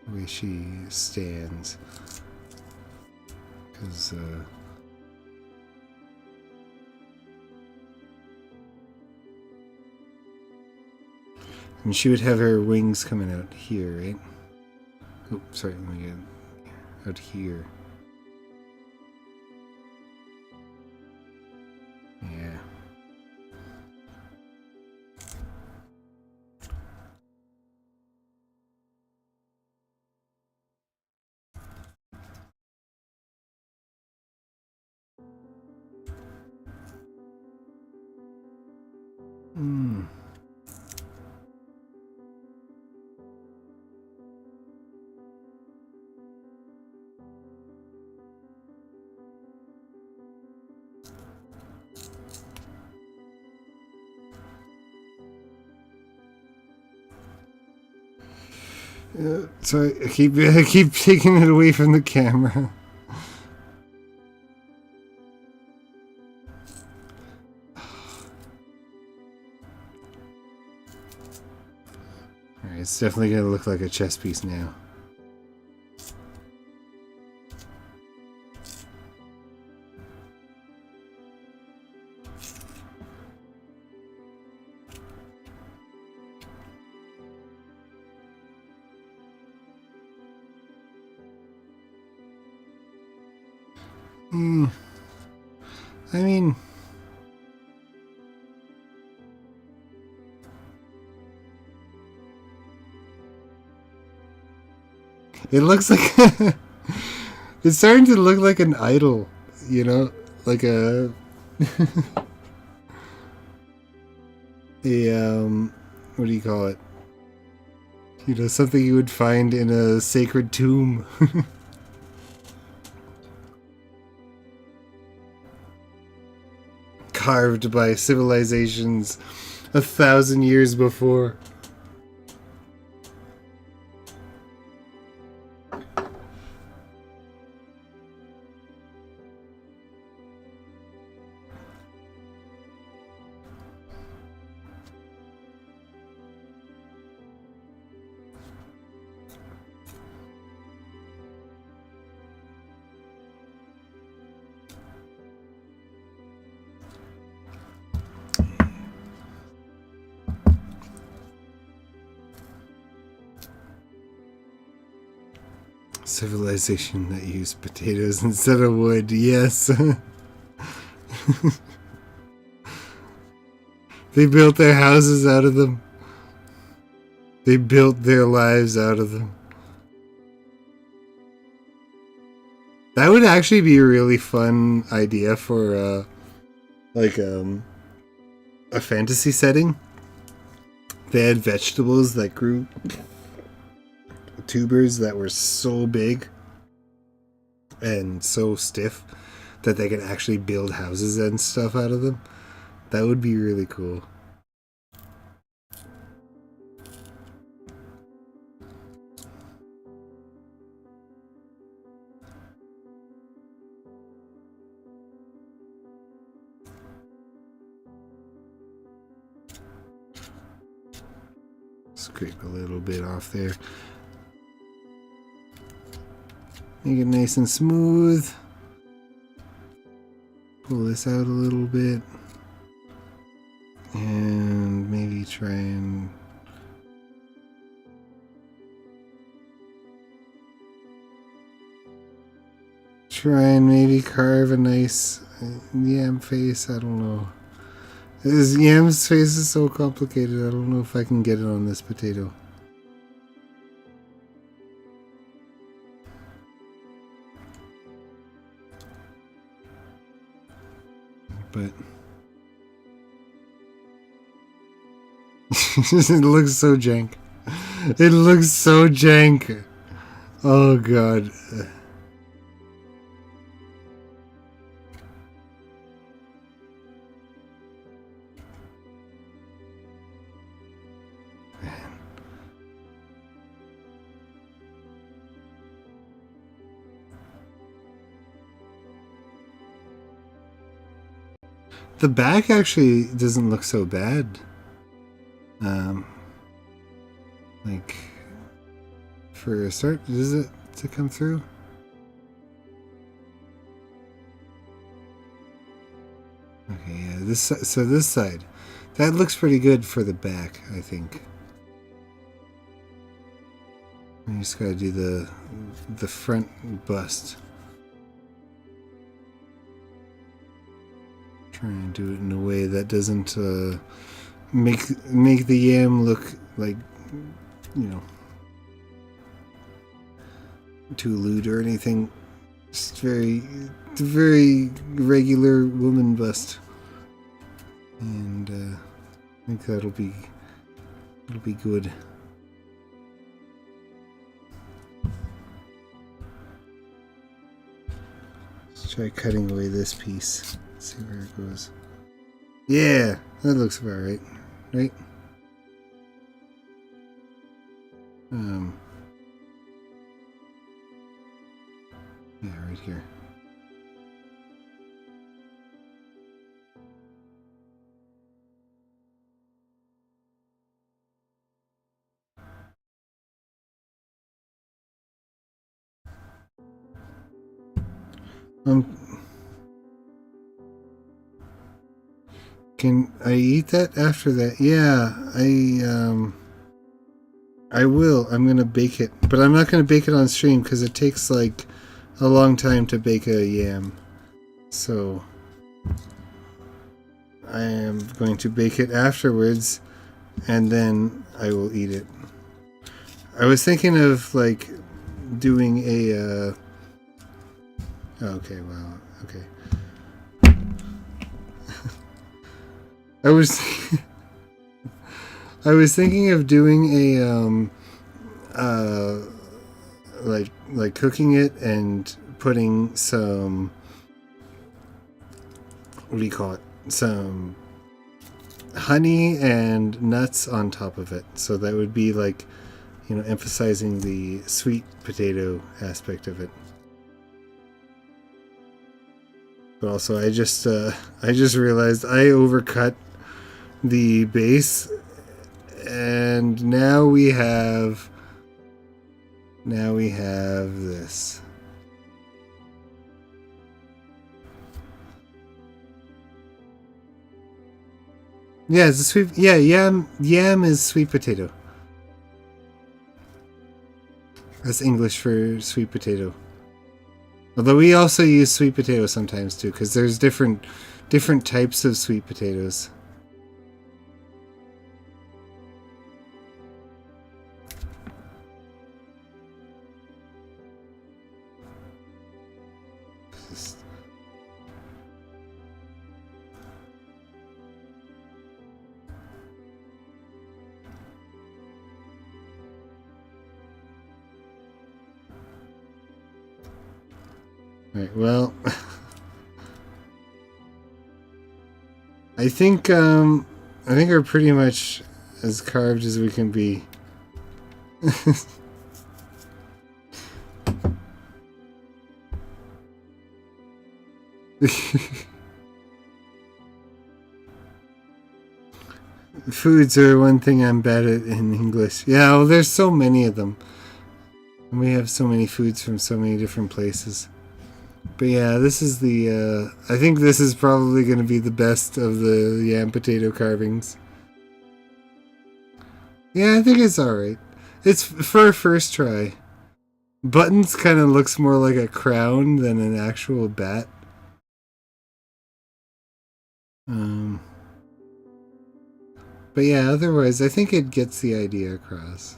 the way she stands. Because, and she would have her wings coming out here, right? Oh, sorry, let me get out here. Yeah. Hmm. Sorry, I keep taking it away from the camera. Alright, it's definitely gonna look like a chess piece now. I mean, it looks like it's starting to look like an idol, you know, like a what do you call it? You know, something you would find in a sacred tomb. Carved by civilizations 1,000 years before. Civilization that used potatoes instead of wood, yes. They built their houses out of them. They built their lives out of them. That would actually be a really fun idea for a fantasy setting. They had vegetables that grew tubers that were so big and so stiff that they could actually build houses and stuff out of them. That would be really cool. Scrape a little bit off there. Make it nice and smooth. Pull this out a little bit. And maybe try and maybe carve a nice yam face. I don't know. This yam's face is so complicated. I don't know if I can get it on this potato. But it looks so jank. It looks so jank. Oh god. The back actually doesn't look so bad. Like, for a start, does it to come through? Okay, yeah, this side. That looks pretty good for the back, I think. You just gotta do the front bust. Try and do it in a way that doesn't make the yam look like, you know, too lewd or anything. Just very regular woman bust, and I think it'll be good. Let's try cutting away this piece. See where it goes. Yeah, that looks about right. Right? Yeah, right here. Can I eat that after that? Yeah, I will. I'm gonna bake it, but I'm not gonna bake it on stream because it takes like a long time to bake a yam. So I am going to bake it afterwards, and then I will eat it. I was thinking of like doing a. Okay, well, okay. I was thinking of doing a like cooking it and putting some, what do you call it? Some honey and nuts on top of it. So that would be like, you know, emphasizing the sweet potato aspect of it. But also I just realized I overcut the base, and now we have this. Yeah, it's a sweet. Yeah, yam is sweet potato. That's English for sweet potato. Although we also use sweet potato sometimes too, because there's different types of sweet potatoes. Right, well, I think we're pretty much as carved as we can be. Foods are one thing I'm bad at in English. Yeah, well, there's so many of them. And we have so many foods from so many different places. But yeah, this is the, I think this is probably going to be the best of the yam potato carvings. Yeah, I think it's alright. It's for a first try. Buttons kind of looks more like a crown than an actual bat. But yeah, otherwise, I think it gets the idea across.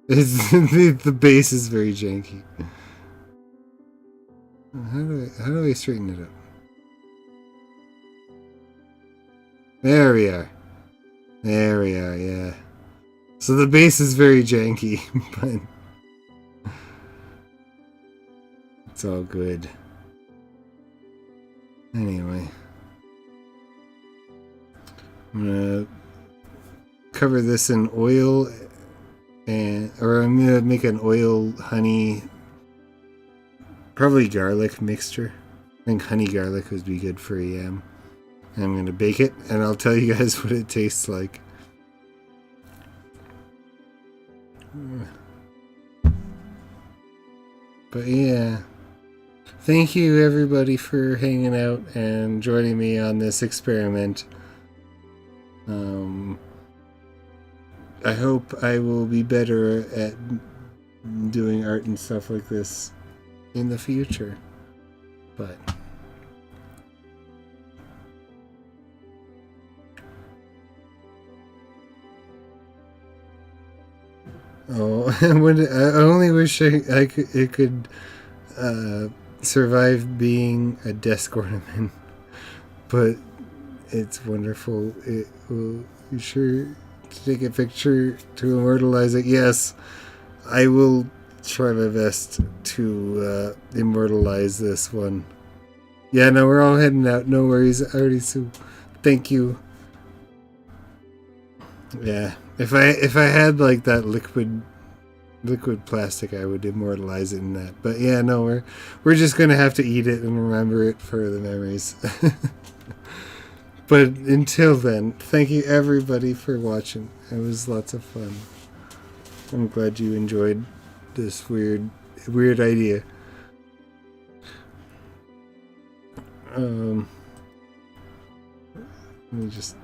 The base is very janky. How do I straighten it up? There we are. There we are, yeah. So the base is very janky, but it's all good. Anyway. I'm gonna cover this in oil or I'm gonna make an oil honey, probably garlic mixture. I think honey garlic would be good for a yam. And I'm gonna bake it, and I'll tell you guys what it tastes like. But yeah, thank you everybody for hanging out and joining me on this experiment. I hope I will be better at doing art and stuff like this in the future. But oh, I only wish it could survive being a desk ornament, but it's wonderful. It will be sure to take a picture to immortalize it. Yes, I will try my best to immortalize this one. Yeah, no, we're all heading out. No worries, already. So, thank you. Yeah, if I had like that liquid plastic, I would immortalize it in that. But yeah, no, we're just gonna have to eat it and remember it for the memories. But until then, thank you everybody for watching. It was lots of fun. I'm glad you enjoyed this weird idea. Let me just.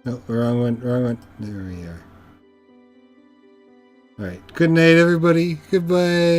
No, wrong one. There we are. Alright, good night everybody. Goodbye.